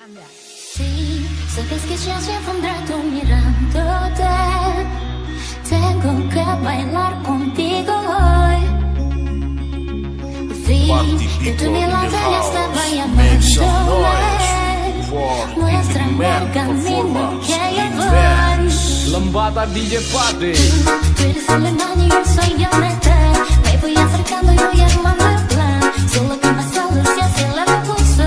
Sí, sabes que ya llevo un rato mirándote. Tengo que bailar contigo hoy. Sí, de tu mirada ya estaba llamándome. Muéstrame el camino que yo voy. Lembata DJ Party. Tú eres alemán y yo soy Yonete. Me voy acercando y voy armando el plan. Solo que más solo se acelera el pulso.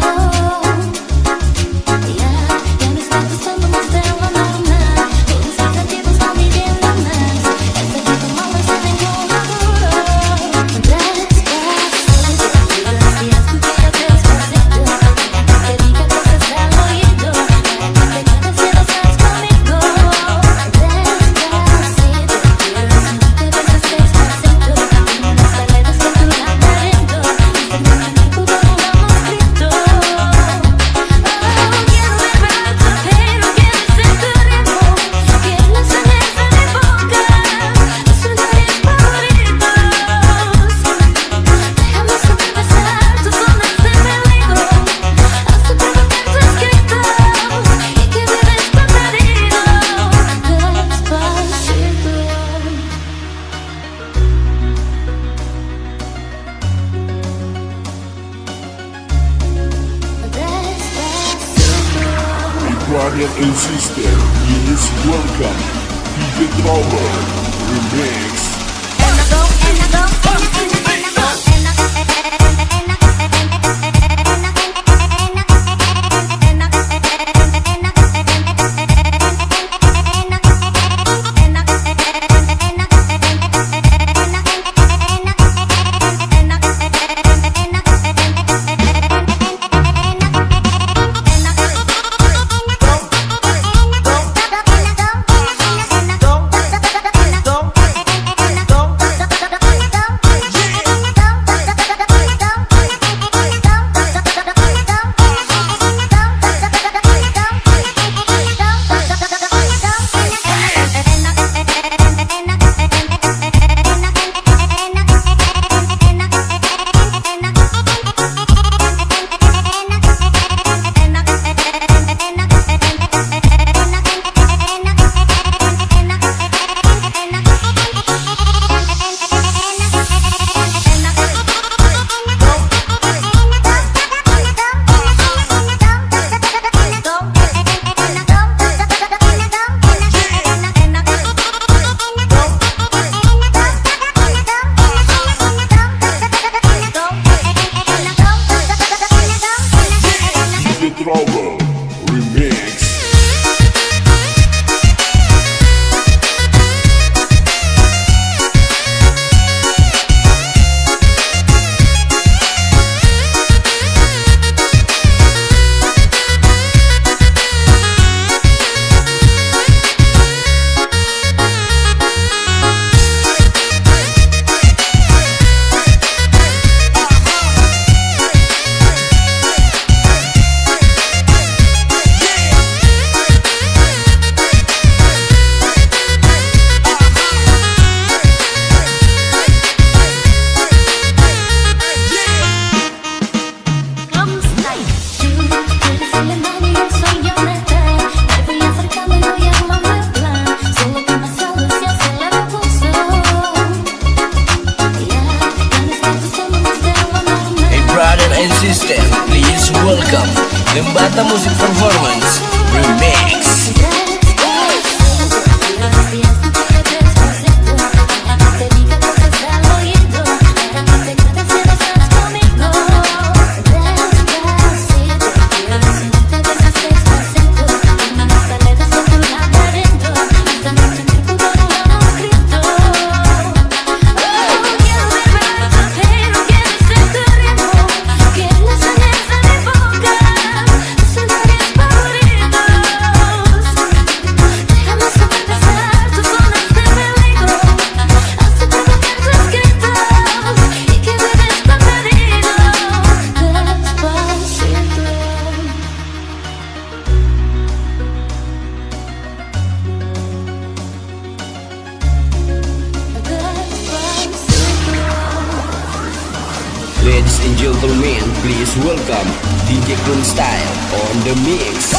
Ya me está gustando más de lo normal. Todos los objetivos van viviendo más. Este tipo malo se ningún apuro. Despacito, si es tu vida despacito. Que diga cosas al oído. Te quedas si no estás conmigo. Despacito, te besas despacito. Las paredes de tu laberinto. Este mundo no lo hemos escrito. Quiero beberte, pero quiero ser tu ritmo. Piernas en esa mi boca, tus lugares favoritos. Déjame superpasar tus zonas de peligro. Hasta provocar tus gritos y que vives tan perdido. Despacito. Guardian and Sister, please welcome DJ Trouble Remix. DJ Trouble Remix. Sister, please welcome Lembata Music Performance Remix. Ladies and gentlemen, please welcome DJ Kun Style on the mix.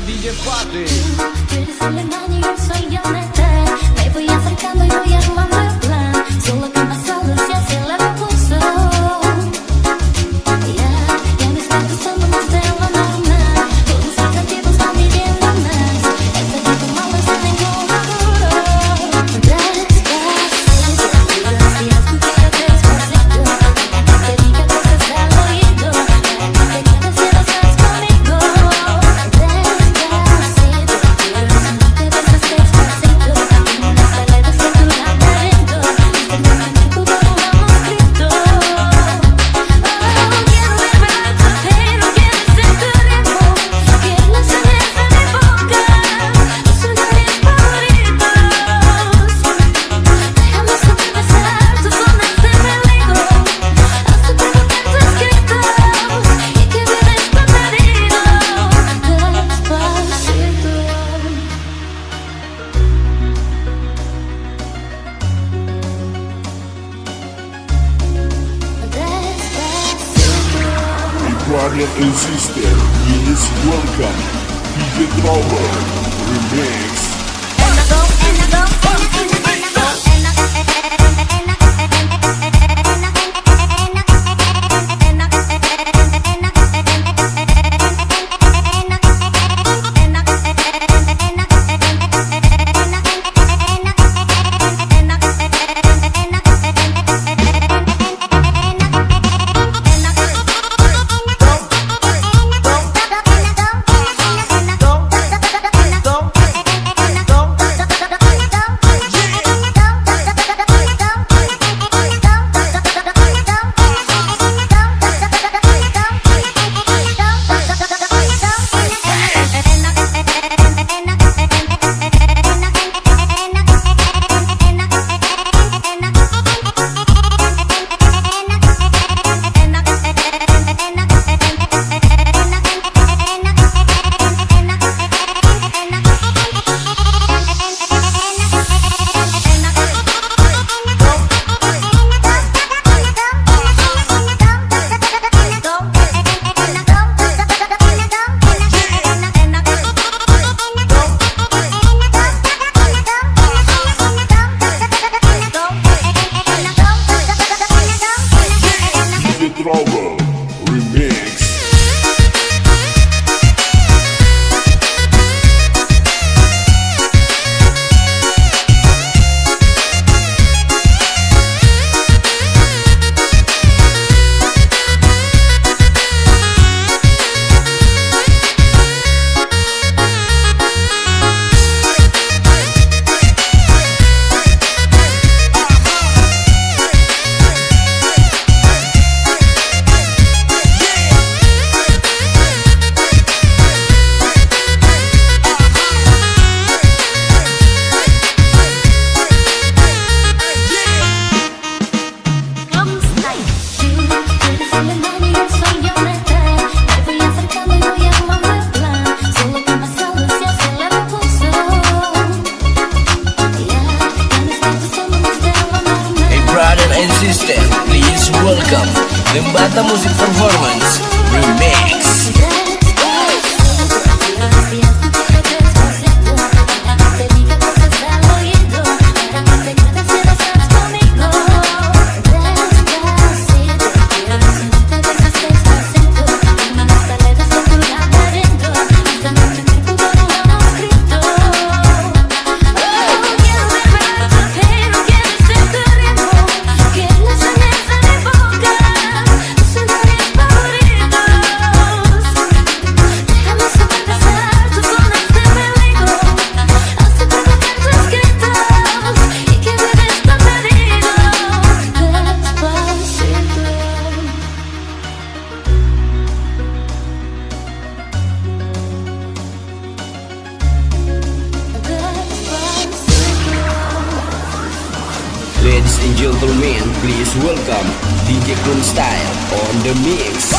DJ Party. Eres alemán y yo soy Yoneta. Me voy acercando y voy armando el plan. Solo canta solo si hace la pulso. Ya me está gustando más de lo normal. Todos los objetivos van viviendo más. Este tipo malo es ningún apuro. Despacito, si escuchas despacito. Que diga cosas al oído. No te quedes si no estás conmigo. Guardian and Sister, please welcome DJ Trouble Remix. and Sister, please welcome Lembata Music Performance Remix. Ladies and gentlemen, please welcome DJ Chrome Style on the mix.